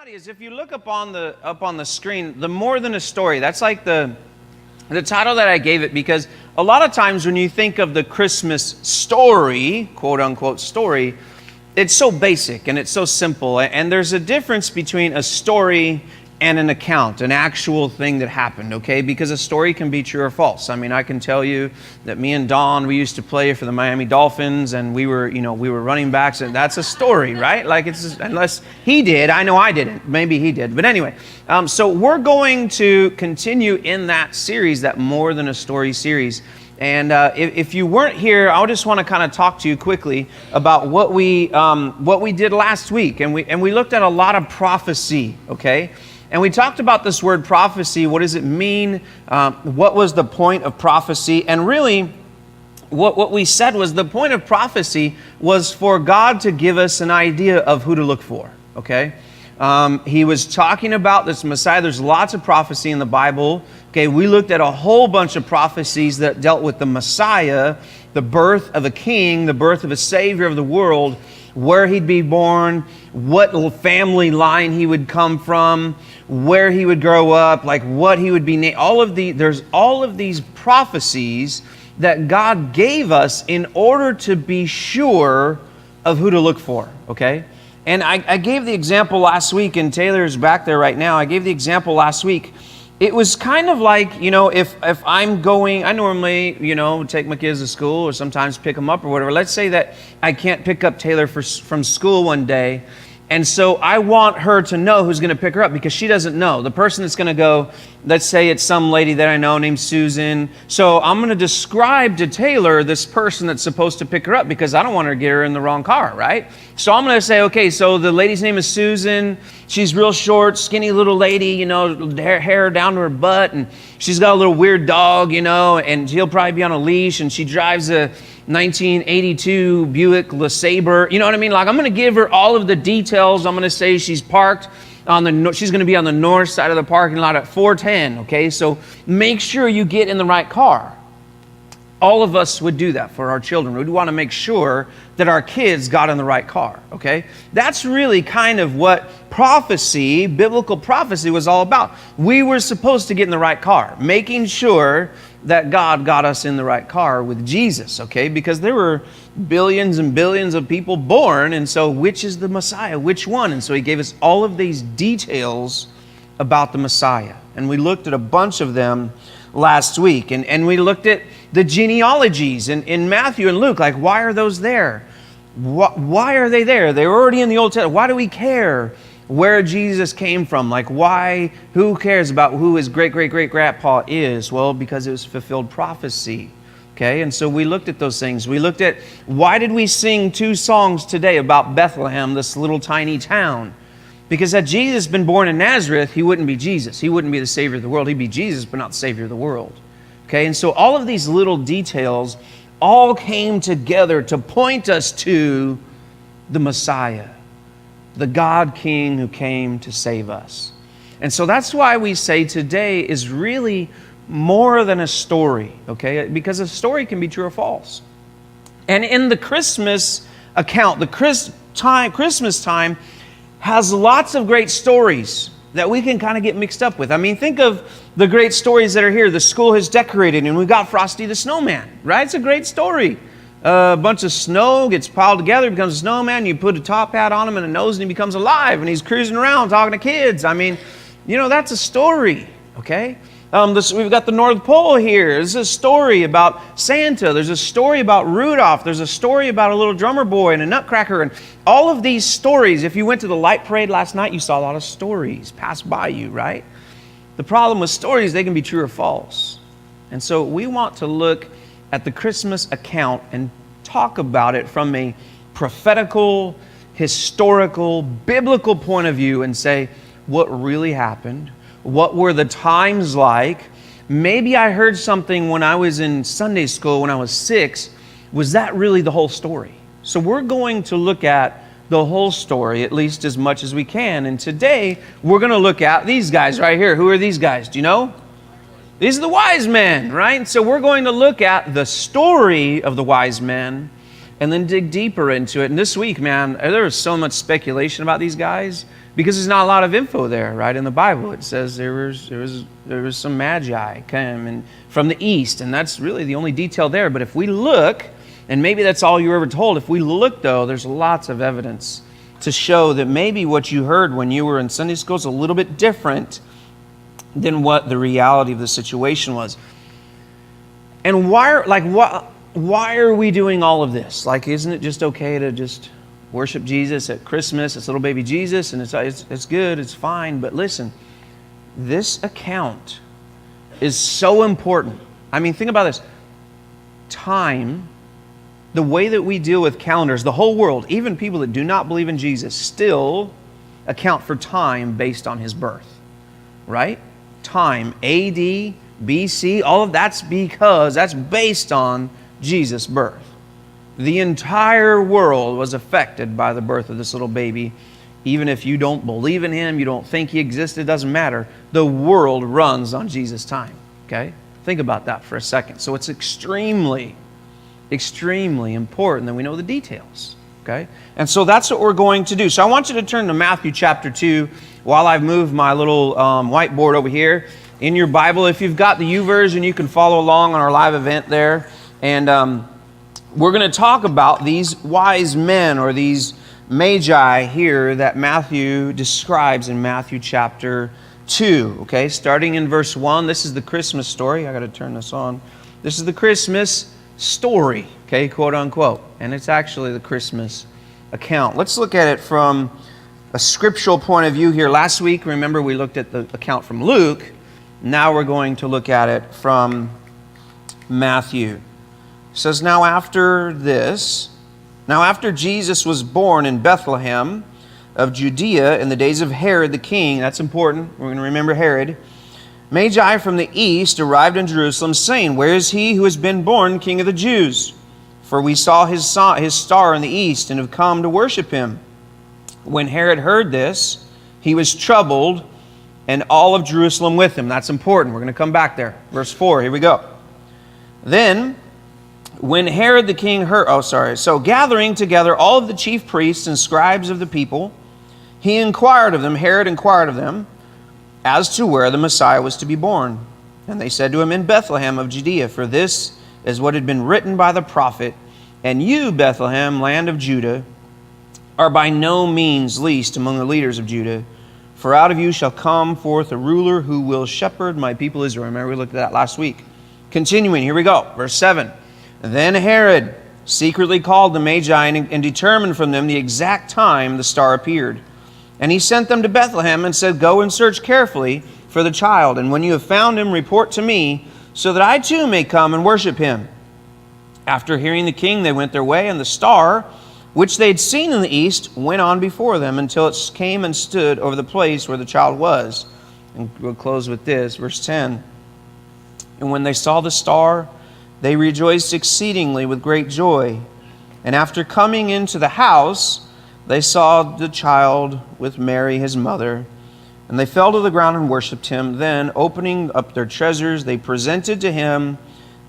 reality is, if you look up on the screen, the more than a story, that's like the title that I gave it, because a lot of times when you think of the Christmas story, quote unquote story, it's so basic and it's so simple. And there's a difference between a story and an account, an actual thing that happened, okay? Because a story can be true or false. I mean, I can tell you that me and Don, we used to play for the Miami Dolphins, and we were running backs, and that's a story, right? Like, unless he did, I know I didn't. Maybe he did. But anyway, so we're going to continue in that series, that More Than a Story series. And if you weren't here, I just want to kind of talk to you quickly about what we did last week, and we looked at a lot of prophecy, okay? And we talked about this word prophecy. What does it mean? What was the point of prophecy? And really, what we said was the point of prophecy was for God to give us an idea of who to look for, okay? He was talking about this Messiah. There's lots of prophecy in the Bible. Okay, we looked at a whole bunch of prophecies that dealt with the Messiah, the birth of a king, the birth of a Savior of the world, where he'd be born, what family line he would come from, where he would grow up, like what he would be named. There's all of these prophecies that God gave us in order to be sure of who to look for, okay? And I gave the example last week, and Taylor's back there right now. I gave the example last week. It was kind of like, if I'm going, I normally, take my kids to school or sometimes pick them up or whatever. Let's say that I can't pick up Taylor from school one day. And so I want her to know who's going to pick her up, because she doesn't know. The person that's going to go, let's say it's some lady that I know named Susan. So I'm going to describe to Taylor this person that's supposed to pick her up, because I don't want her to get her in the wrong car, right? So I'm going to say, okay, so the lady's name is Susan. She's real short, skinny little lady, hair down to her butt. And she's got a little weird dog, and she'll probably be on a leash. And she drives a 1982 Buick LeSabre. You know what I mean? Like, I'm going to give her all of the details. I'm going to say she's parked she's going to be on the north side of the parking lot at 410, okay? So make sure you get in the right car. All of us would do that for our children. We'd want to make sure that our kids got in the right car, okay? That's really kind of what prophecy, biblical prophecy, was all about. We were supposed to get in the right car, making sure that God got us in the right car with Jesus, okay? Because there were billions and billions of people born, and so which is the Messiah? Which one? And so he gave us all of these details about the Messiah. And we looked at a bunch of them last week. And we looked at the genealogies in Matthew and Luke. Like, why are those there? Why are they there? They're already in the Old Testament. Why do we care where Jesus came from? Like, why? Who cares about who his great-great-great-grandpa is? Well, because it was fulfilled prophecy. Okay, and so we looked at those things. We looked at, why did we sing 2 songs today about Bethlehem, this little tiny town? Because had Jesus been born in Nazareth, he wouldn't be Jesus. He wouldn't be the Savior of the world. He'd be Jesus, but not the Savior of the world. Okay, and so all of these little details all came together to point us to the Messiah, the God King who came to save us. And so that's why we say today is really more than a story, okay? Because a story can be true or false. And in the Christmas account, the Christmas time has lots of great stories that we can kind of get mixed up with. I mean, think of the great stories that are here. The school has decorated, and we got Frosty the Snowman, right? It's a great story. A bunch of snow gets piled together, becomes a snowman. You put a top hat on him and a nose, and he becomes alive, and he's cruising around talking to kids. I mean, that's a story, okay? We've got the North Pole here. There's a story about Santa. There's a story about Rudolph. There's a story about a little drummer boy and a nutcracker. And all of these stories, if you went to the light parade last night, you saw a lot of stories pass by you, right? The problem with stories, they can be true or false. And so we want to look at the Christmas account and talk about it from a prophetical, historical, biblical point of view and say, what really happened? What were the times like? Maybe I heard something when I was in Sunday school when I was 6. Was that really the whole story? So we're going to look at the whole story, at least as much as we can. And today, we're going to look at these guys right here. Who are these guys? Do you know? These are the wise men, right? So we're going to look at the story of the wise men and then dig deeper into it. And this week, man, there was so much speculation about these guys. Because there's not a lot of info there, right? In the Bible, it says there was some magi came and from the east, and that's really the only detail there. But if we look, and maybe that's all you were ever told, if we look though, there's lots of evidence to show that maybe what you heard when you were in Sunday school is a little bit different than what the reality of the situation was. And why are we doing all of this? Like, isn't it just okay to just worship Jesus at Christmas? It's little baby Jesus, and it's good, it's fine. But listen, this account is so important. I mean, think about this. Time, the way that we deal with calendars, the whole world, even people that do not believe in Jesus, still account for time based on his birth, right? Time, AD, BC, all of that's because that's based on Jesus' birth. The entire world was affected by the birth of this little baby. Even if you don't believe in him, you don't think he existed, it doesn't matter. The world runs on Jesus' time, okay? Think about that for a second. So it's extremely important that we know the details, okay? And so that's what we're going to do. So I want you to turn to Matthew chapter 2 while I've moved my little whiteboard over here. In your Bible, if you've got the YouVersion, you can follow along on our live event there. And we're going to talk about these wise men, or these magi here that Matthew describes in Matthew chapter 2. Okay, starting in verse 1, this is the Christmas story. I got to turn this on. This is the Christmas story, okay, quote unquote. And it's actually the Christmas account. Let's look at it from a scriptural point of view here. Last week, remember, we looked at the account from Luke. Now we're going to look at it from Matthew. It says, now after Jesus was born in Bethlehem of Judea in the days of Herod the king, that's important, we're going to remember Herod, Magi from the east arrived in Jerusalem, saying, where is he who has been born King of the Jews? For we saw his star in the east and have come to worship him. When Herod heard this, he was troubled, and all of Jerusalem with him. That's important. We're going to come back there. Verse 4, here we go. Then, when Herod the king heard, so gathering together all of the chief priests and scribes of the people, Herod inquired of them, as to where the Messiah was to be born. And they said to him, in Bethlehem of Judea, for this is what had been written by the prophet, and you, Bethlehem, land of Judah, are by no means least among the leaders of Judah, for out of you shall come forth a ruler who will shepherd my people Israel. Remember, we looked at that last week. Continuing, here we go, verse 7. Then Herod secretly called the Magi and determined from them the exact time the star appeared. And he sent them to Bethlehem and said, go and search carefully for the child, and when you have found him, report to me, so that I too may come and worship him. After hearing the king, they went their way, and the star, which they had seen in the east, went on before them until it came and stood over the place where the child was. And we'll close with this, verse 10. And when they saw the star, they rejoiced exceedingly with great joy. And after coming into the house, they saw the child with Mary his mother, and they fell to the ground and worshipped him. Then, opening up their treasures, they presented to him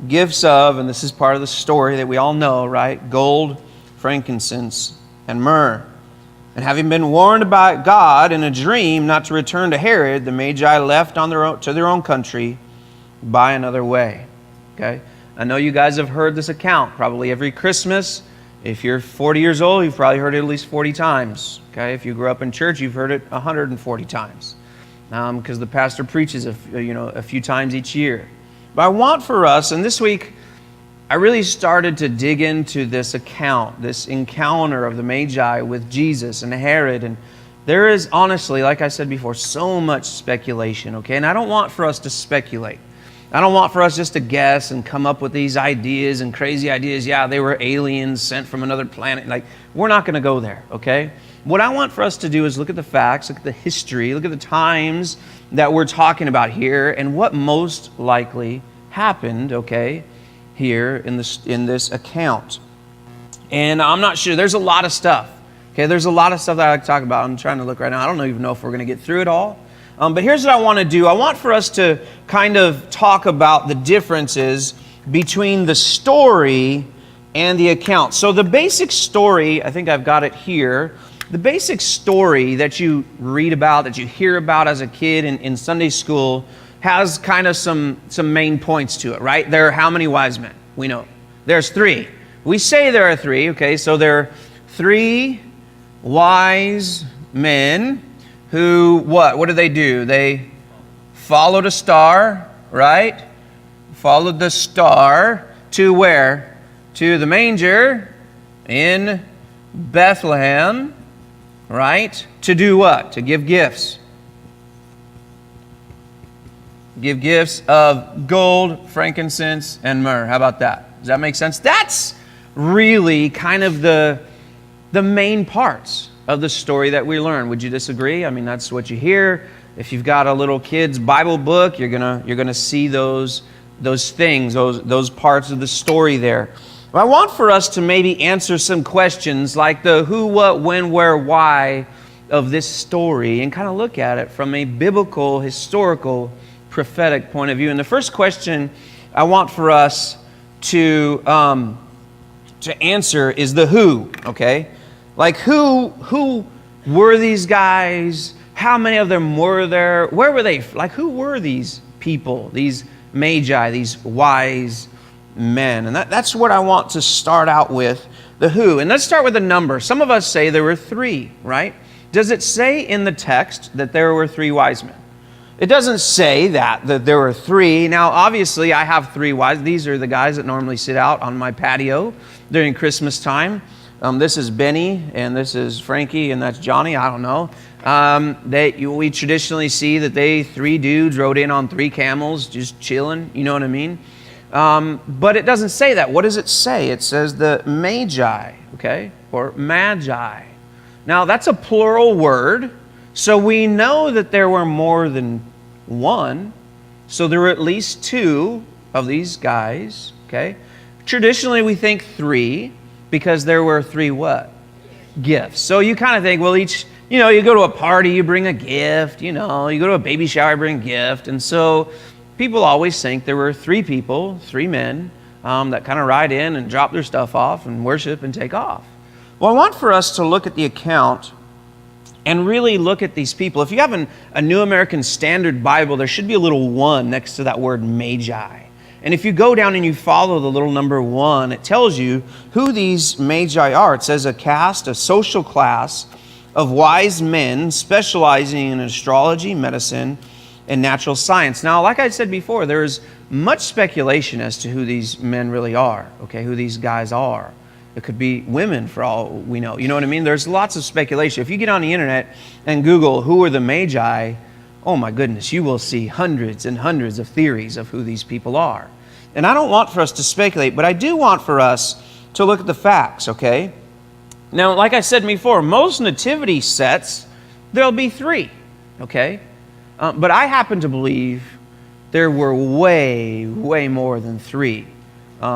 gifts of, and this is part of the story that we all know, right? Gold, frankincense, and myrrh. And having been warned by God in a dream not to return to Herod, the Magi left on to their own country by another way. Okay? I know you guys have heard this account probably every Christmas. If you're 40 years old, you've probably heard it at least 40 times. Okay? If you grew up in church, you've heard it 140 times. Because the pastor preaches a few times each year. But I want for us, and this week, I really started to dig into this account, this encounter of the Magi with Jesus and Herod. And there is honestly, like I said before, so much speculation, okay? And I don't want for us to speculate. I don't want for us just to guess and come up with these ideas and crazy ideas. Yeah, they were aliens sent from another planet. Like, we're not going to go there, okay? What I want for us to do is look at the facts, look at the history, look at the times that we're talking about here and what most likely happened, okay, here in this account. And I'm not sure. There's a lot of stuff, okay? There's a lot of stuff that I like to talk about. I'm trying to look right now. I don't even know if we're going to get through it all. But here's what I want to do. I want for us to kind of talk about the differences between the story and the account. So the basic story, I think I've got it here, the basic story that you read about, that you hear about as a kid in Sunday school, has kind of some main points to it, right? There are how many wise men? We know. There's 3. We say there are 3, okay? So there are 3 wise men who, what? What do? They followed a star, right? Followed the star to where? To the manger in Bethlehem, right? To do what? To give gifts. Give gifts of gold, frankincense, and myrrh. How about that? Does that make sense? That's really kind of the main parts of the story that we learn. Would you disagree? I mean, that's what you hear. If you've got a little kid's Bible book, you're gonna see those things, those parts of the story there. I want for us to maybe answer some questions like the who, what, when, where, why of this story, and kind of look at it from a biblical, historical, prophetic point of view. And the first question I want for us to answer is the who. Okay, like who were these guys? How many of them were there? Where were they? Like, who were these people? These magi, these wise men. And that's what I want to start out with, the who. And let's start with a number. Some of us say there were 3, right? Does it say in the text that there were 3 wise men? It doesn't say that there were 3. Now, obviously, I have 3 wise. These are the guys that normally sit out on my patio during Christmas time. This is Benny, and this is Frankie, and that's Johnny. I don't know. We traditionally see that 3 dudes rode in on 3 camels, just chilling. You know what I mean? But it doesn't say that. What does it say? It says the magi, okay, or magi. Now, that's a plural word, so we know that there were more than 1. So there were at least 2 of these guys, okay? Traditionally, we think 3 because there were 3 what? Gifts. So you kind of think, well, each, you go to a party, you bring a gift, you go to a baby shower, you bring a gift. And so people always think there were 3 people, 3 men, that kind of ride in and drop their stuff off and worship and take off. Well, I want for us to look at the account and really look at these people. If you have a New American Standard Bible, there should be a little 1 next to that word magi. And if you go down and you follow the little number 1, it tells you who these magi are. It says a caste, a social class of wise men specializing in astrology, medicine, and natural science. Now, like I said before, there is much speculation as to who these men really are, okay, who these guys are. It could be women for all we know. You know what I mean? There's lots of speculation. If you get on the internet and Google who are the magi, oh my goodness, you will see hundreds and hundreds of theories of who these people are. And I don't want for us to speculate, but I do want for us to look at the facts, okay? Now, like I said before, most nativity sets, there'll be 3, okay? But I happen to believe there were way, way more than 3,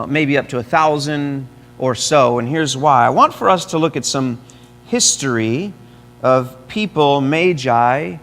maybe up to 1,000 or so. And here's why. I want for us to look at some history of people, magi,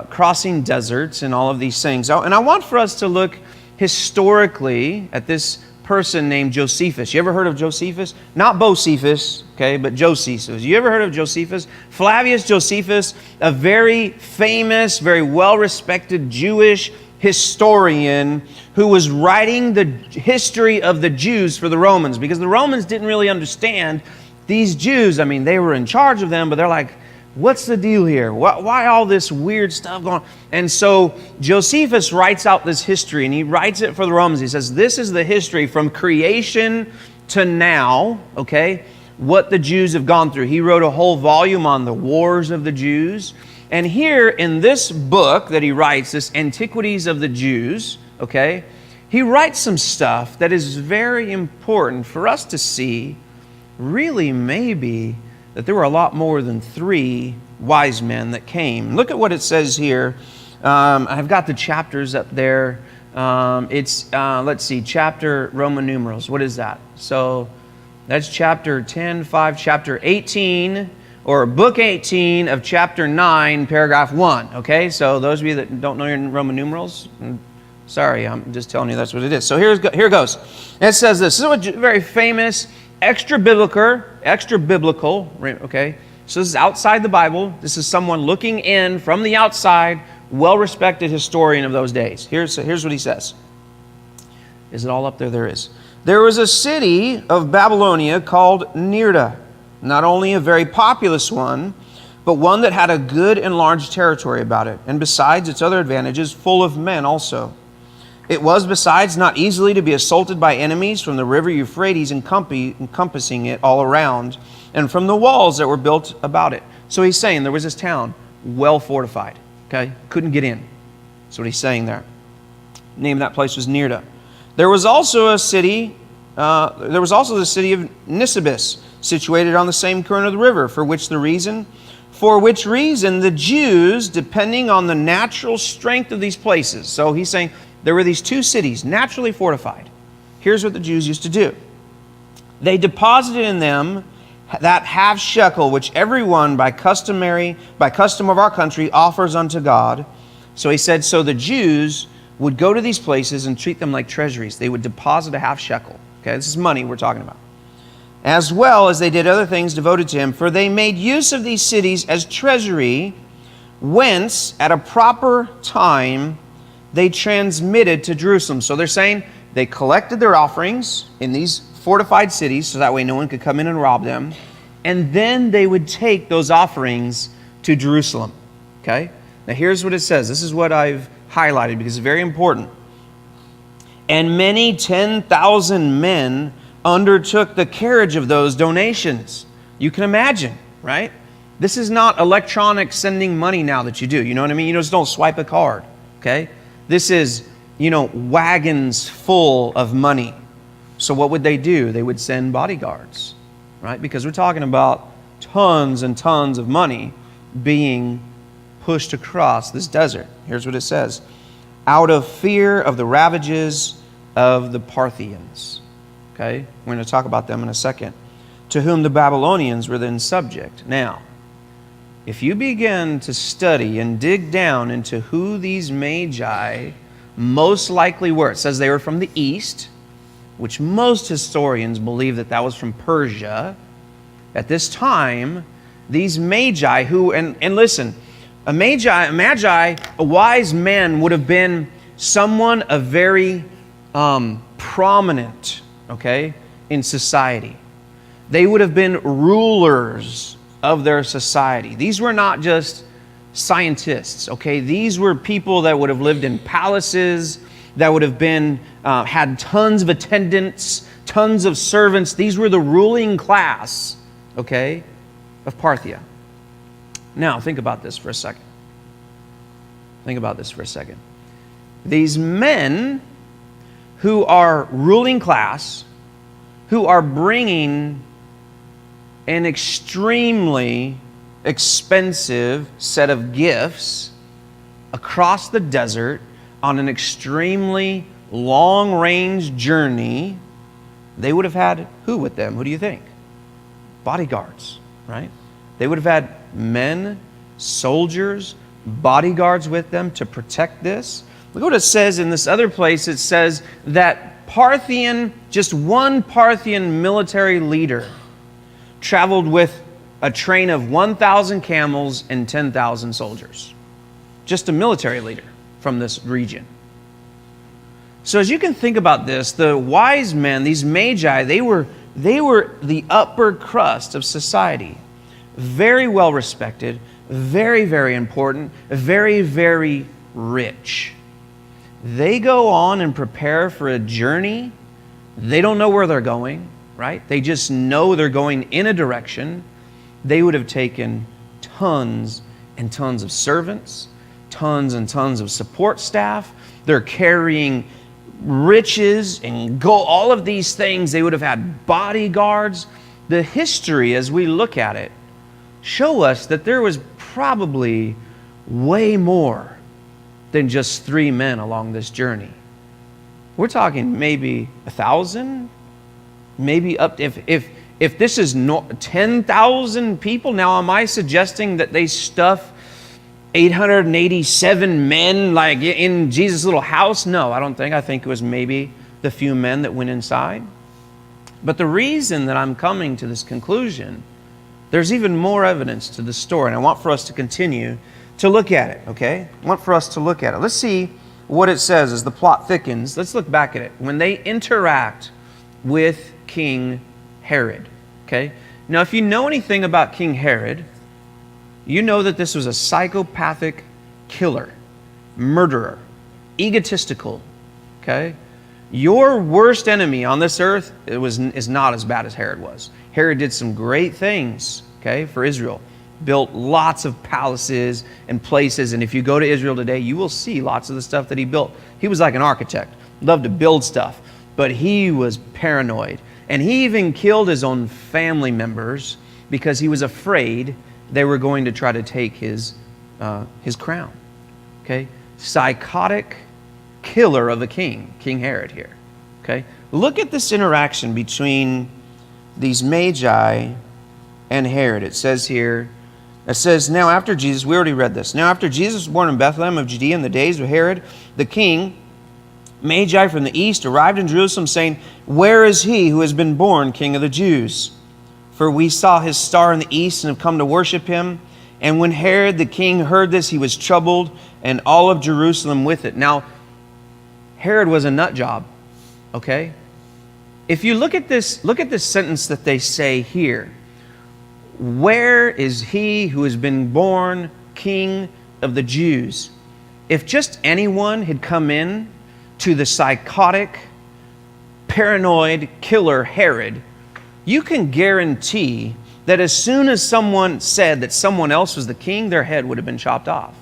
crossing deserts and all of these things. And I want for us to look historically at this person named Josephus. You ever heard of Josephus? Not Bocephus, okay, but Josephus. You ever heard of Josephus? Flavius Josephus, a very famous, very well-respected Jewish historian who was writing the history of the Jews for the Romans, because the Romans didn't really understand these Jews. I mean, they were in charge of them, but they're like, what's the deal here? Why all this weird stuff going on? And so Josephus writes out this history, and he writes it for the Romans. He says, this is the history from creation to now, okay, what the Jews have gone through. He wrote a whole volume on the wars of the Jews. And here in this book that he writes, this Antiquities of the Jews, okay, he writes some stuff that is very important for us to see, really maybe, that there were a lot more than 3 wise men that came. Look at what it says here. I've got the chapters up there. Let's see, chapter Roman numerals. What is that? So that's chapter 10, 5, chapter 18, or book 18 of chapter 9, paragraph 1. Okay, so those of you that don't know your Roman numerals, sorry, I'm just telling you that's what it is. So here goes. It says this is a very famous extra biblical, okay, So this is outside the Bible. This is someone looking in from the outside, well-respected historian of those days. Here's what he says. Is it all up there? There is. There was a city of Babylonia called Nirda, not only a very populous one, but one that had a good and large territory about it, and besides its other advantages, full of men also. It was, besides, not easily to be assaulted by enemies from the river Euphrates encompassing it all around, and from the walls that were built about it. So he's saying there was this town, well fortified, okay? Couldn't get in. That's what he's saying there. The name of that place was Nirda. There was also the city of Nisibis, situated on the same current of the river, for which reason the Jews, depending on the natural strength of these places. So he's saying there were these two cities, naturally fortified. Here's what the Jews used to do. They deposited in them that half shekel, which everyone by custom of our country offers unto God. So he said, so the Jews would go to these places and treat them like treasuries. They would deposit a half shekel. Okay, this is money we're talking about. As well as they did other things devoted to him, for they made use of these cities as treasury, whence at a proper time they transmitted to Jerusalem. So they're saying they collected their offerings in these fortified cities, so that way no one could come in and rob them, and then they would take those offerings to Jerusalem. Okay? Now here's what it says. This is what I've highlighted because it's very important. And many 10,000 men undertook the carriage of those donations. You can imagine, right? This is not electronic sending money now that you do. You know what I mean? You just don't swipe a card, okay? This is, wagons full of money. So what would they do? They would send bodyguards, right? Because we're talking about tons and tons of money being pushed across this desert. Here's what it says. Out of fear of the ravages of the Parthians. Okay, we're going to talk about them in a second. To whom the Babylonians were then subject. Now, if you begin to study and dig down into who these magi most likely were, it says they were from the east, which most historians believe that was from Persia. At this time, these magi and listen, a wise man would have been someone of very prominent, okay, in society. They would have been rulers of their society. These were not just scientists, okay? These were people that would have lived in palaces, that would have been had tons of attendants, tons of servants. These were the ruling class, okay, of Parthia. Now, think about this for a second. These men who are ruling class, who are bringing an extremely expensive set of gifts across the desert on an extremely long-range journey, they would have had who with them? Who do you think? Bodyguards, right? They would have had men, soldiers, bodyguards with them to protect this. Look what it says in this other place. It says that just one Parthian military leader traveled with a train of 1,000 camels and 10,000 soldiers. Just a military leader from this region. So as you can think about this, the wise men, these magi, they were the upper crust of society. Very well respected, very, very important, very, very rich. They go on and prepare for a journey. They don't know where they're going, right? They just know they're going in a direction. They would have taken tons and tons of servants, tons and tons of support staff. They're carrying riches and gold, all of these things. They would have had bodyguards. The history, as we look at it, show us that there was probably way more than just 3 men along this journey. We're talking maybe 1,000, maybe up to, if this is 10,000 people. Now, am I suggesting that they stuff 887 men like in Jesus' little house? No, I don't think. I think it was maybe the few men that went inside. But the reason that I'm coming to this conclusion there's even more evidence to the story, and I want for us to continue to look at it, okay? I want for us to look at it. Let's see what it says as the plot thickens. Let's look back at it. When they interact with King Herod, okay? Now, if you know anything about King Herod, you know that this was a psychopathic killer, murderer, egotistical, okay? Your worst enemy on this earth is not as bad as Herod was. Herod did some great things, okay, for Israel. Built lots of palaces and places, and if you go to Israel today, you will see lots of the stuff that he built. He was like an architect, loved to build stuff, but he was paranoid. And he even killed his own family members because he was afraid they were going to try to take his crown, okay? Psychotic killer of a king, King Herod here, okay? Look at this interaction between these magi and Herod. It says here, now after Jesus, we already read this. Now after Jesus was born in Bethlehem of Judea in the days of Herod the king, magi from the east arrived in Jerusalem saying, "Where is he who has been born King of the Jews? For we saw his star in the east and have come to worship him." And when Herod the king heard this, he was troubled, and all of Jerusalem with it. Now, Herod was a nut job, okay? If you look at this sentence that they say here. Where is he who has been born King of the Jews? If just anyone had come in to the psychotic, paranoid killer Herod, you can guarantee that as soon as someone said that someone else was the king, their head would have been chopped off.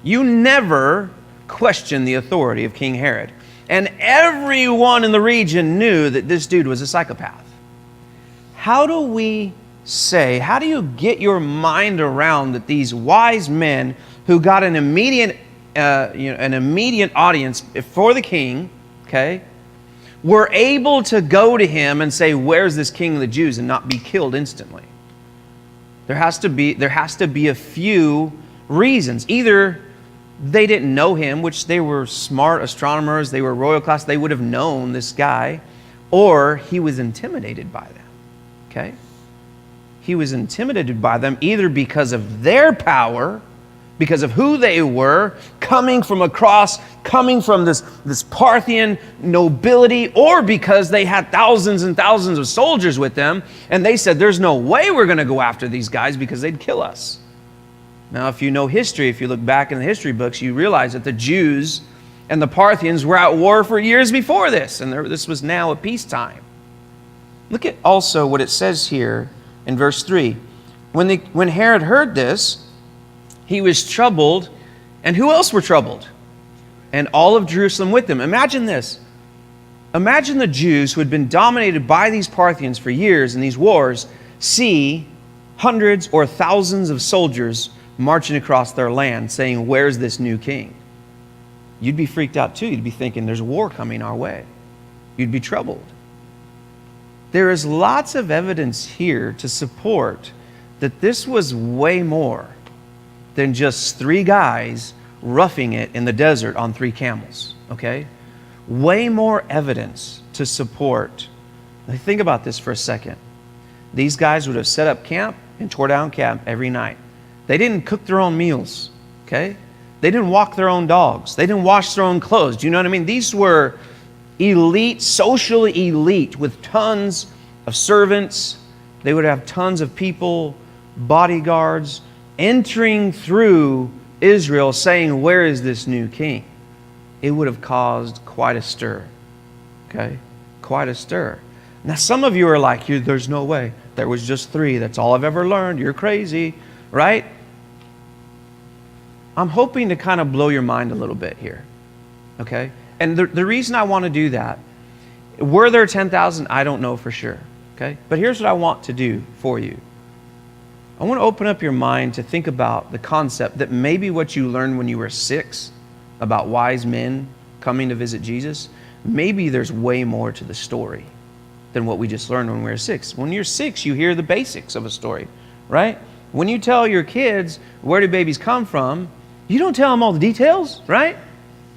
You never question the authority of King Herod. And everyone in the region knew that this dude was a psychopath. How do you get your mind around that these wise men who got an immediate audience for the king, okay, were able to go to him and say, "Where's this King of the Jews?" and not be killed instantly? There has to be a few reasons. Either they didn't know him, which they were smart astronomers, they were royal class, they would have known this guy, or he was intimidated by them, okay? He was intimidated by them either because of their power, because of who they were, coming from this Parthian nobility, or because they had thousands and thousands of soldiers with them, and they said, "There's no way we're going to go after these guys because they'd kill us." Now, if you know history, if you look back in the history books, you realize that the Jews and the Parthians were at war for years before this, and this was now a peacetime. Look at also what it says here in verse 3. When Herod heard this, he was troubled, and who else were troubled? And all of Jerusalem with them. Imagine this. Imagine the Jews who had been dominated by these Parthians for years in these wars see hundreds or thousands of soldiers marching across their land saying, "Where's this new king?" You'd be freaked out too. You'd be thinking, there's war coming our way. You'd be troubled. There is lots of evidence here to support that this was way more than just three guys roughing it in the desert on 3 camels, okay? Way more evidence to support. Now think about this for a second. These guys would have set up camp and tore down camp every night. They didn't cook their own meals, okay? They didn't walk their own dogs. They didn't wash their own clothes. Do you know what I mean? These were elite, socially elite, with tons of servants. They would have tons of people, bodyguards, entering through Israel saying, "Where is this new king?" It would have caused quite a stir, okay? Quite a stir. Now, some of you are like, "There's no way. There was just 3. That's all I've ever learned. You're crazy," right? I'm hoping to kind of blow your mind a little bit here, okay? And the reason I want to do that, were there 10,000? I don't know for sure, okay? But here's what I want to do for you. I want to open up your mind to think about the concept that maybe what you learned when you were 6 about wise men coming to visit Jesus, maybe there's way more to the story than what we just learned when we were 6. When you're 6, you hear the basics of a story, right? When you tell your kids, "Where do babies come from?" you don't tell them all the details, right?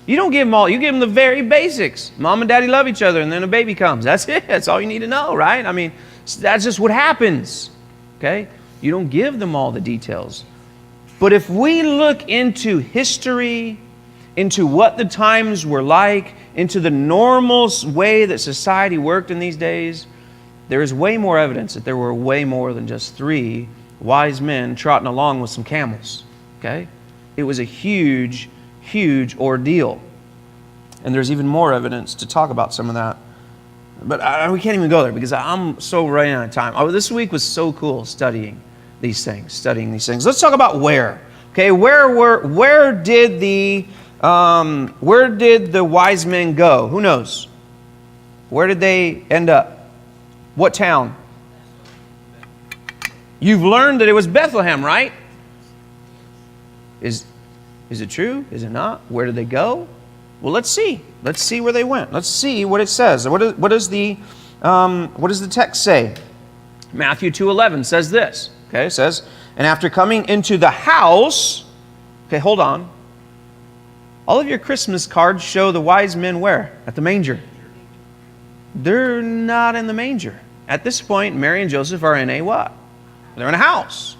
You don't give them all. You give them the very basics. Mom and daddy love each other, and then a baby comes. That's it. That's all you need to know, right? I mean, that's just what happens, okay? You don't give them all the details. But if we look into history, into what the times were like, into the normal way that society worked in these days, there is way more evidence that there were way more than just 3 wise men trotting along with some camels. Okay? It was a huge, huge ordeal. And there's even more evidence to talk about some of that. But we can't even go there because I'm so running out of time. This week was so cool studying these things. Let's talk about where. Okay, where did the wise men go? Who knows? Where did they end up? What town? You've learned that it was Bethlehem, right? Is it true? Is it not? Where did they go? Well, let's see. Let's see where they went. Let's see what it says. What does the text say? Matthew 2:11 says this. Okay, it says, and after coming into the house, okay, hold on. All of your Christmas cards show the wise men where? At the manger. They're not in the manger. At this point, Mary and Joseph are in a what? They're in a house.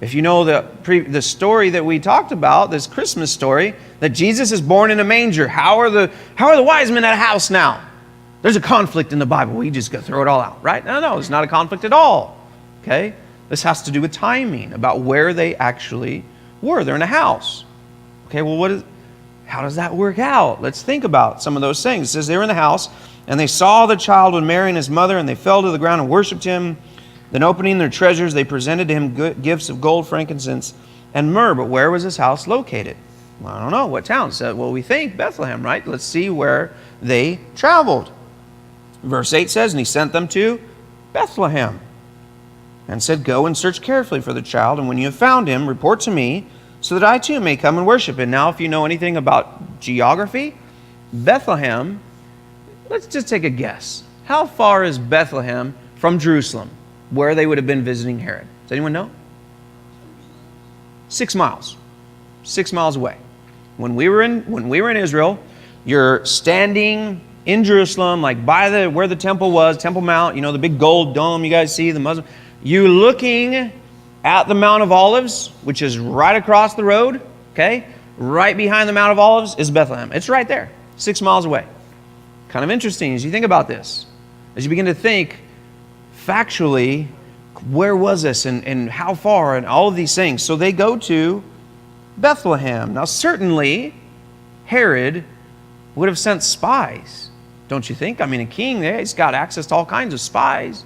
If you know the story that we talked about, this Christmas story, that Jesus is born in a manger, how are the wise men at a house now? There's a conflict in the Bible. We just got to throw it all out, right? No, it's not a conflict at all. Okay? This has to do with timing, about where they actually were. They're in a house. Okay, well, how does that work out? Let's think about some of those things. It says they were in the house, and they saw the child with Mary and his mother, and they fell to the ground and worshipped him. Then opening their treasures, they presented to him gifts of gold, frankincense, and myrrh. But where was his house located? Well, I don't know. What town? So, well, we think Bethlehem, right? Let's see where they traveled. Verse 8 says, and he sent them to Bethlehem and said, go and search carefully for the child, and when you have found him, report to me, so that I too may come and worship him. Now, if you know anything about geography, Bethlehem, let's just take a guess. How far is Bethlehem from Jerusalem, where they would have been visiting Herod? Does anyone know? 6 miles. 6 miles away. When we were in Israel, you're standing in Jerusalem, like by where the temple was, Temple Mount, you know, the big gold dome you guys see, the Muslim. You're looking at the Mount of Olives, which is right across the road, okay? Right behind the Mount of Olives is Bethlehem. It's right there, 6 miles away. Kind of interesting as you think about this. As you begin to think factually, where was this and how far and all of these things. So they go to Bethlehem. Now certainly Herod would have sent spies, don't you think? I mean, a king, he's got access to all kinds of spies.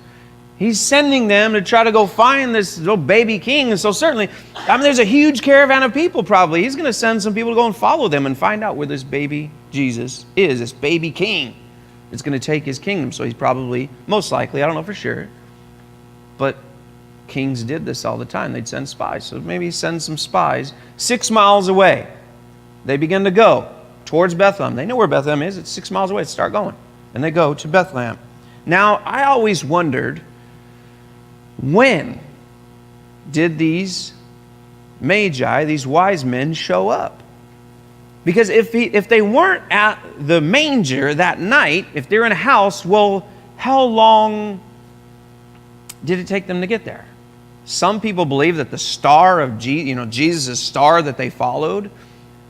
He's sending them to try to go find this little baby king. And so certainly, I mean, there's a huge caravan of people probably. He's going to send some people to go and follow them and find out where this baby Jesus is, this baby king. It's going to take his kingdom. So he's probably, most likely, I don't know for sure, but kings did this all the time. They'd send spies. So maybe he sends some spies 6 miles away. They begin to go towards Bethlehem. They know where Bethlehem is. It's 6 miles away. Start going. And they go to Bethlehem. Now, I always wondered, when did these magi, these wise men, show up? Because if they weren't at the manger that night, if they're in a house, well, how long did it take them to get there? Some people believe that the star of Jesus' star that they followed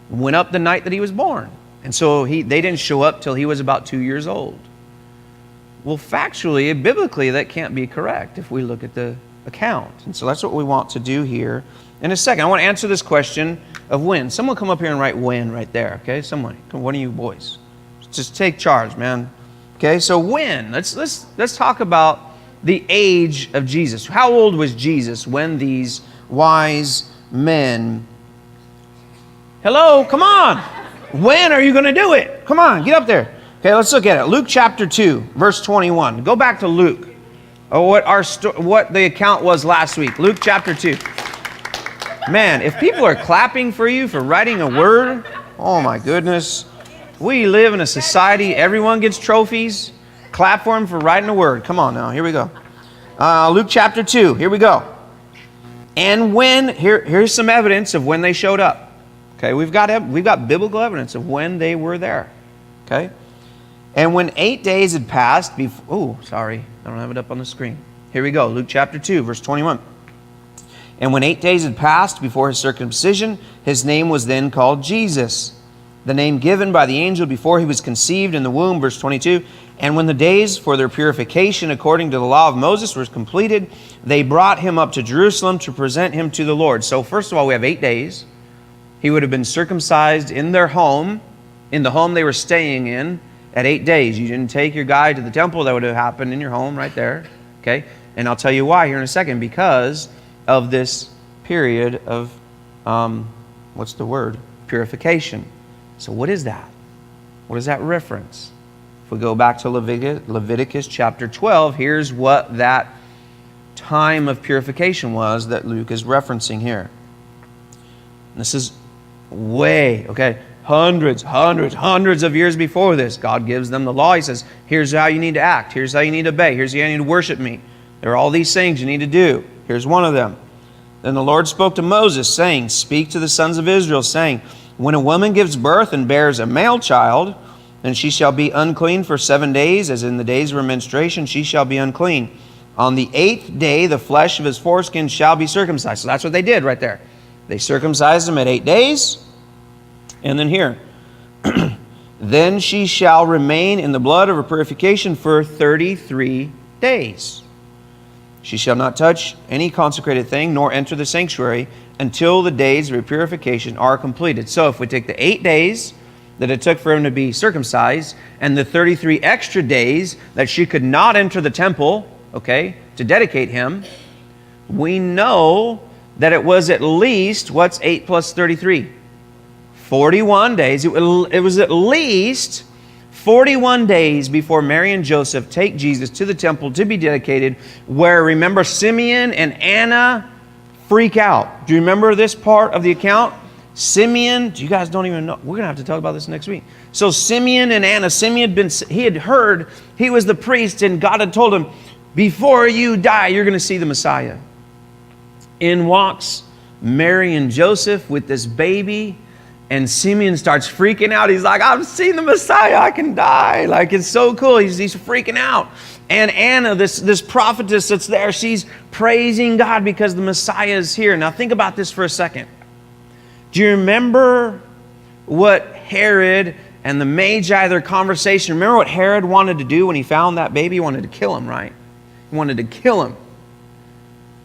went up the night that he was born. And so they didn't show up till he was about 2 years old. Well, factually, biblically, that can't be correct if we look at the account. And so that's what we want to do here in a second. I want to answer this question of when. Someone come up here and write when right there, okay? Someone, one of you boys. Just take charge, man. Okay, so when? Let's talk about the age of Jesus. How old was Jesus when these wise men... Hello, come on. When are you going to do it? Come on, get up there. Okay, let's look at it. Luke chapter 2, verse 21. Go back to Luke. What the account was last week. Luke chapter 2. Man, if people are clapping for you for writing a word, oh my goodness. We live in a society, everyone gets trophies. Clap for them for writing a word. Come on now, here we go. Luke chapter 2, here we go. And here's some evidence of when they showed up. Okay, we've got biblical evidence of when they were there. Okay? And when 8 days had passed, I don't have it up on the screen. Here we go, Luke chapter 2, verse 21. And when 8 days had passed before his circumcision, his name was then called Jesus, the name given by the angel before he was conceived in the womb. Verse 22, and when the days for their purification according to the law of Moses were completed, they brought him up to Jerusalem to present him to the Lord. So first of all, we have 8 days. He would have been circumcised in their home, in the home they were staying in, at 8 days. You didn't take your guy to the temple. That would have happened in your home right there. Okay? And I'll tell you why here in a second. Because of this period of, what's the word? Purification. So what is that? What is that reference? If we go back to Leviticus chapter 12, here's what that time of purification was that Luke is referencing here. This is hundreds of years before this. God gives them the law. He says, here's how you need to act. Here's how you need to obey. Here's how you need to worship me. There are all these things you need to do. Here's one of them. Then the Lord spoke to Moses, saying, speak to the sons of Israel, saying, when a woman gives birth and bears a male child, then she shall be unclean for 7 days, as in the days of her menstruation she shall be unclean. On the 8th day the flesh of his foreskin shall be circumcised. So that's what they did right there. They circumcised him at 8 days. And then here, then she shall remain in the blood of her purification for 33 days. She shall not touch any consecrated thing, nor enter the sanctuary, until the days of her purification are completed. So if we take the 8 days that it took for him to be circumcised, and the 33 extra days that she could not enter the temple, okay, to dedicate him, we know that it was at least, what's 8 plus 33? 41 days. It was at least 41 days before Mary and Joseph take Jesus to the temple to be dedicated, where, remember, Simeon and Anna freak out. Do you remember this part of the account? Simeon, you guys don't even know. We're going to have to talk about this next week. So Simeon and Anna, he had heard he was the priest, and God had told him, before you die, you're going to see the Messiah. In walks Mary and Joseph with this baby, and Simeon starts freaking out. He's like, I've seen the Messiah. I can die. Like, it's so cool. He's freaking out. And Anna, this prophetess that's there, she's praising God because the Messiah is here. Now think about this for a second. Do you remember what Herod and the Magi, their conversation, remember what Herod wanted to do when he found that baby? He wanted to kill him, right? He wanted to kill him.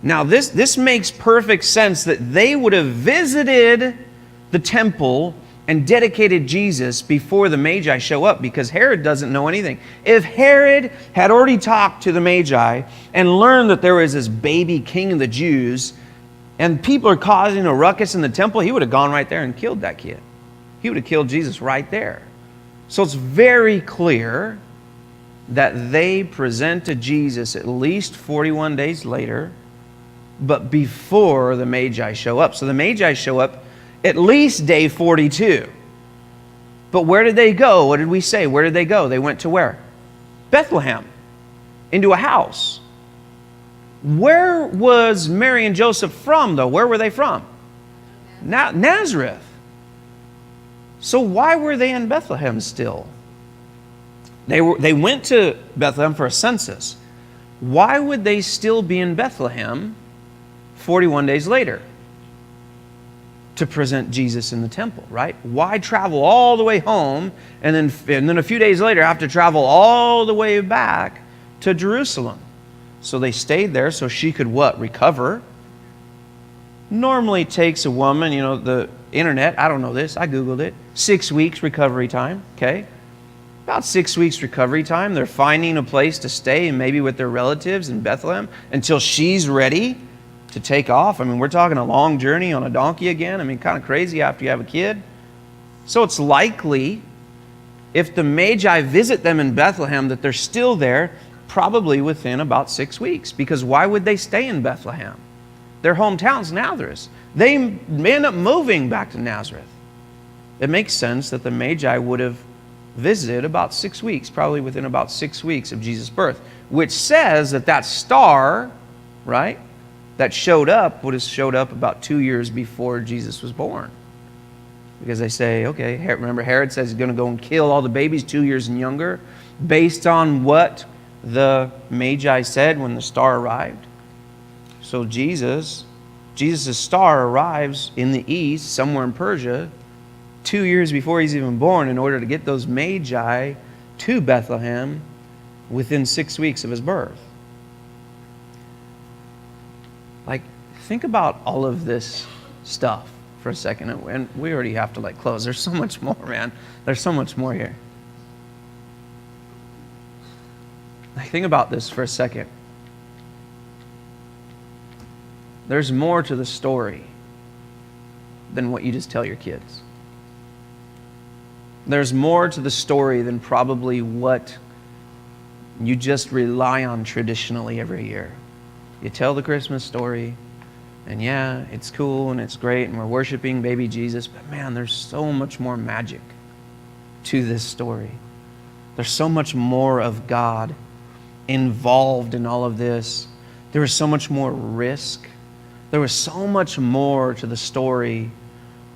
Now this makes perfect sense that they would have visited the temple and dedicated Jesus before the Magi show up, because Herod doesn't know anything. If Herod had already talked to the Magi and learned that there was this baby king of the Jews and people are causing a ruckus in the temple, he would have gone right there and killed that kid. He would have killed Jesus right there. So it's very clear that they presented Jesus at least 41 days later, but before the Magi show up. So the Magi show up at least day 42. But where did they go? What did we say? Where did they go? They went to where? Bethlehem, into a house. Where was Mary and Joseph from, though? Where were they from? Nazareth. So why were they in Bethlehem still? They went to Bethlehem for a census. Why would they still be in Bethlehem 41 days later? To present Jesus in the temple, right? Why travel all the way home and then a few days later have to travel all the way back to Jerusalem? So they stayed there so she could what? Recover. Normally takes a woman, the internet, I don't know this, I Googled it, 6 weeks recovery time, okay? About 6 weeks recovery time. They're finding a place to stay, and maybe with their relatives in Bethlehem, until she's ready to take off. I mean, we're talking a long journey on a donkey again. I mean, kind of crazy after you have a kid. So it's likely, if the Magi visit them in Bethlehem, that they're still there probably within about 6 weeks. Because why would they stay in Bethlehem? Their hometown's Nazareth. They end up moving back to Nazareth. It makes sense that the Magi would have visited about 6 weeks, probably within about 6 weeks of Jesus' birth, which says that star, right, that showed up would have showed up about 2 years before Jesus was born. Because they say, okay, remember Herod says he's going to go and kill all the babies 2 years and younger, based on what the Magi said when the star arrived. So Jesus Jesus' star arrives in the east, somewhere in Persia, 2 years before he's even born, in order to get those magi to Bethlehem within 6 weeks of his birth. Like, think about all of this stuff for a second, and we already have to close. There's so much more, man. There's so much more here. Like, think about this for a second. There's more to the story than what you just tell your kids. There's more to the story than probably what you just rely on traditionally every year. You tell the Christmas story, and yeah, it's cool and it's great, and we're worshiping baby Jesus, but man, there's so much more magic to this story. There's so much more of God involved in all of this. There was so much more risk. There was so much more to the story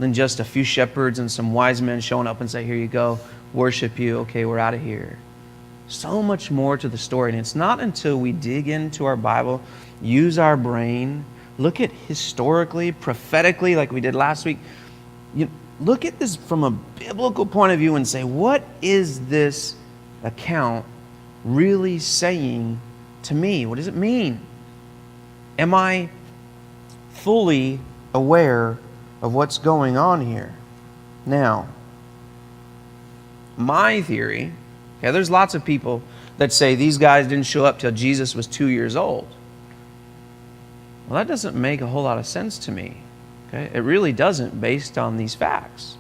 than just a few shepherds and some wise men showing up and say, here you go, worship you, okay, we're out of here. So much more to the story. And it's not until we dig into our Bible, use our brain, look at historically, prophetically, like we did last week, look at this from a biblical point of view and say, what is this account really saying to me? What does it mean? Am I fully aware of what's going on here? Now, my theory, there's lots of people that say these guys didn't show up till Jesus was 2 years old. Well, that doesn't make a whole lot of sense to me. Okay? It really doesn't, based on these facts.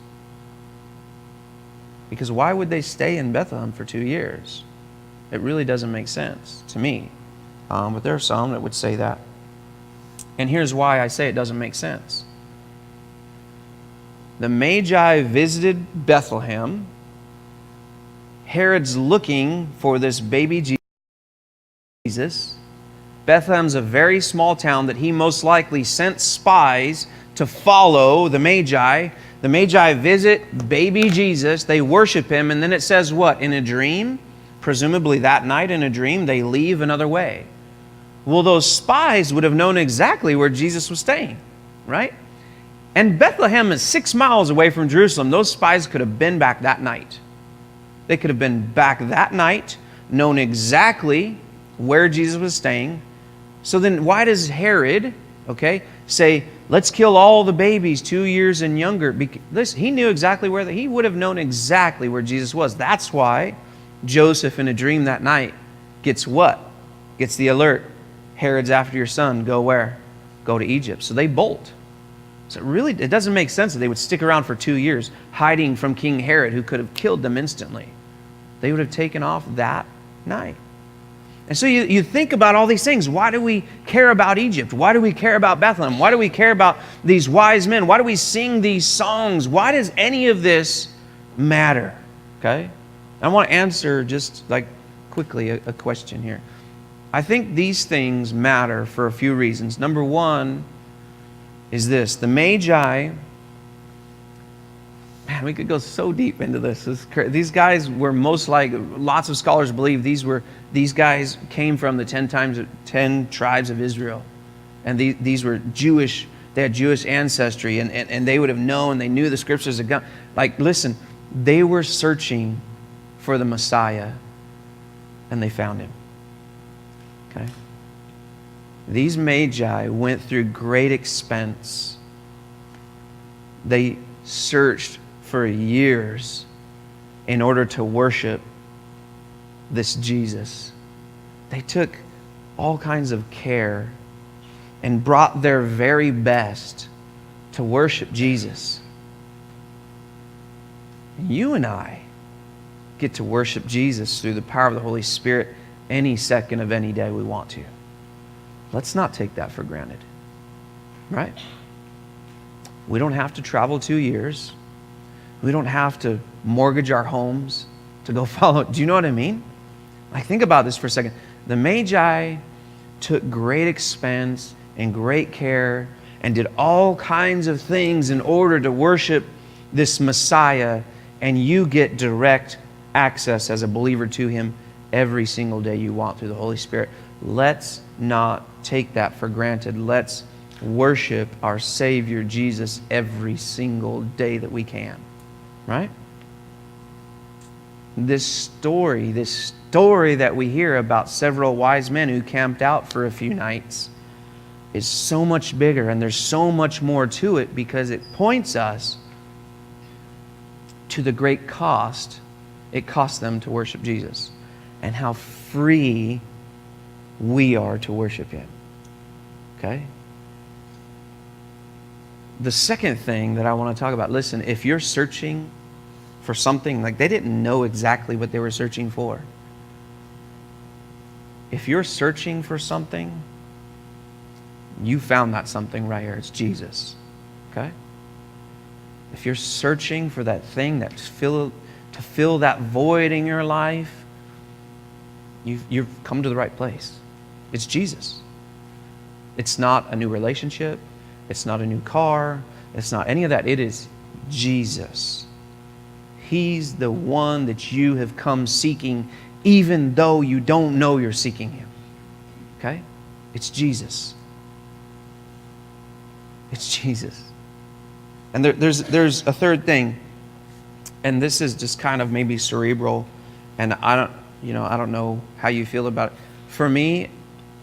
Because why would they stay in Bethlehem for 2 years? It really doesn't make sense to me. But there are some that would say that. And here's why I say it doesn't make sense. The Magi visited Bethlehem. Herod's looking for this baby Jesus. Bethlehem's a very small town that he most likely sent spies to follow the Magi. The Magi visit baby Jesus. They worship him. And then it says what? In a dream? Presumably that night in a dream, they leave another way. Well, those spies would have known exactly where Jesus was staying, right? And Bethlehem is 6 miles away from Jerusalem. Those spies could have been back that night. They could have been back that night, known exactly where Jesus was staying. So then why does Herod, say, let's kill all the babies 2 years and younger? Because he knew exactly where, he would have known exactly where Jesus was. That's why Joseph in a dream that night gets what? Gets the alert. Herod's after your son. Go where? Go to Egypt. So they bolt. So it doesn't make sense that they would stick around for 2 years hiding from King Herod, who could have killed them instantly. They would have taken off that night. And so you think about all these things. Why do we care about Egypt? Why do we care about Bethlehem? Why do we care about these wise men? Why do we sing these songs? Why does any of this matter? Okay? I want to answer just quickly a question here. I think these things matter for a few reasons. Number one is this. The Magi, man, we could go so deep into this. These guys were lots of scholars believe these guys came from the 10 tribes of Israel. And these were Jewish, they had Jewish ancestry, and they would have known, they knew the scriptures had gone. Listen, they were searching for the Messiah, and they found him. Okay? These Magi went through great expense. They searched for years in order to worship this Jesus. They took all kinds of care and brought their very best to worship Jesus. You and I get to worship Jesus through the power of the Holy Spirit any second of any day we want to. Let's not take that for granted, right? We don't have to travel 2 years. We don't have to mortgage our homes to go follow. Do you know what I mean? Think about this for a second. The Magi took great expense and great care and did all kinds of things in order to worship this Messiah, and you get direct access as a believer to him every single day you want through the Holy Spirit. Let's not take that for granted. Let's worship our Savior Jesus every single day that we can. Right? This story that we hear about several wise men who camped out for a few nights is so much bigger, and there's so much more to it because it points us to the great cost it cost them to worship Jesus and how free we are to worship Him. Okay? The second thing that I want to talk about, listen, if you're searching for something, like they didn't know exactly what they were searching for. If you're searching for something, you found that something right here. It's Jesus. Okay? If you're searching for that thing to fill that void in your life, you've come to the right place. It's Jesus. It's not a new relationship. It's not a new car. It's not any of that. It is Jesus. He's the one that you have come seeking, even though you don't know you're seeking Him. Okay? It's Jesus. It's Jesus. And there's a third thing, and this is just kind of maybe cerebral, and I don't know how you feel about it. For me,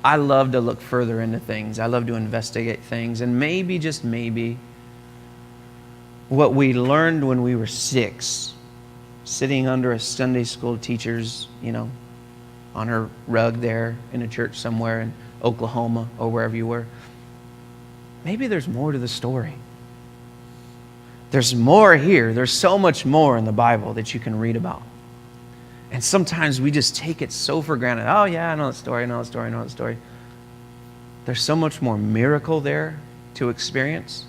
I love to look further into things. I love to investigate things, and maybe, just maybe, what we learned when we were 6, sitting under a Sunday school teacher's, on her rug there in a church somewhere in Oklahoma or wherever you were. Maybe there's more to the story. There's more here. There's so much more in the Bible that you can read about. And sometimes we just take it so for granted. Oh yeah, I know the story, I know the story, I know the story. There's so much more miracle there to experience.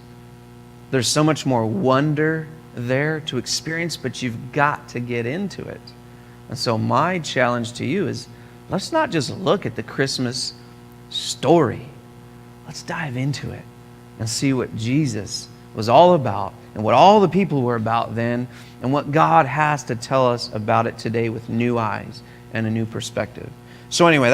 There's so much more wonder there to experience, but you've got to get into it. And so my challenge to you is, let's not just look at the Christmas story. Let's dive into it and see what Jesus was all about and what all the people were about then and what God has to tell us about it today with new eyes and a new perspective. So anyway,